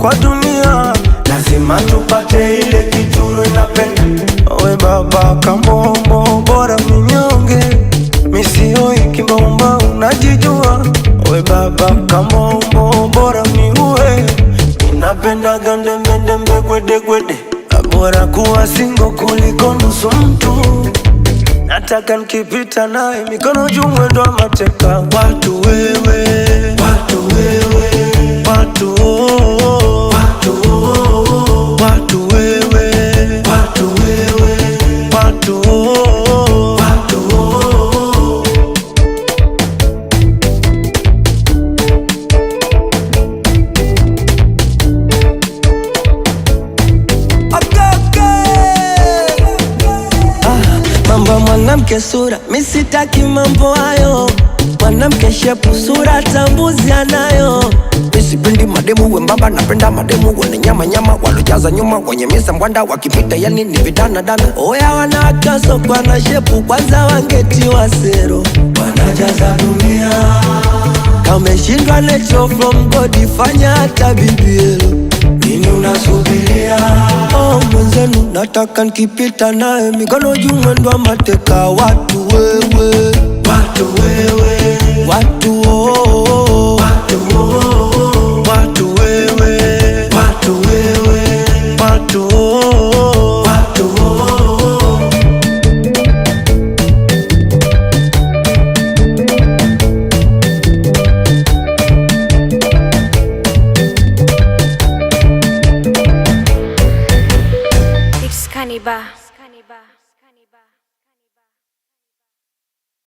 kwa dunia, lazima tupate ile kitu inapenda. We baba kamombo, bora minyonge, misioi kimbomba unajijua. We baba kamombo, bora miue, inapenda gandembendembe gwede gwede. Bora kuwa singo kuliko nusu mtu. Nataka nikipita naye mikono juu mwendo wa mateka. Watu wewe, watu wewe, watu oh, watu oh, watu wewe, watu wewe, watu oh, watu oh. Mambo mwanamke sura, misitaki mambo hayo. Mwanamke shepu sura, tambuzi anayo. Misipendi mademu wembamba, napenda mademu wenye nyama nyama, walojaza nyuma, wenye misa mwanda, wakipita yani ni vidana dana. Oya wanakaso kwa na shepu, kwanza wangeti wa sero, wanajaza dunia. Kameshindwa nature from God, fanya hata BBL. Nini unasubiria? Oh mwenzenu, nataka nikipita naye mikono juu mwendo wa mateka. Watu wewe, watu wewe, watu oh, watu oh, watu wewe, watu wewe, watu oh, watu oh. It's Caniba.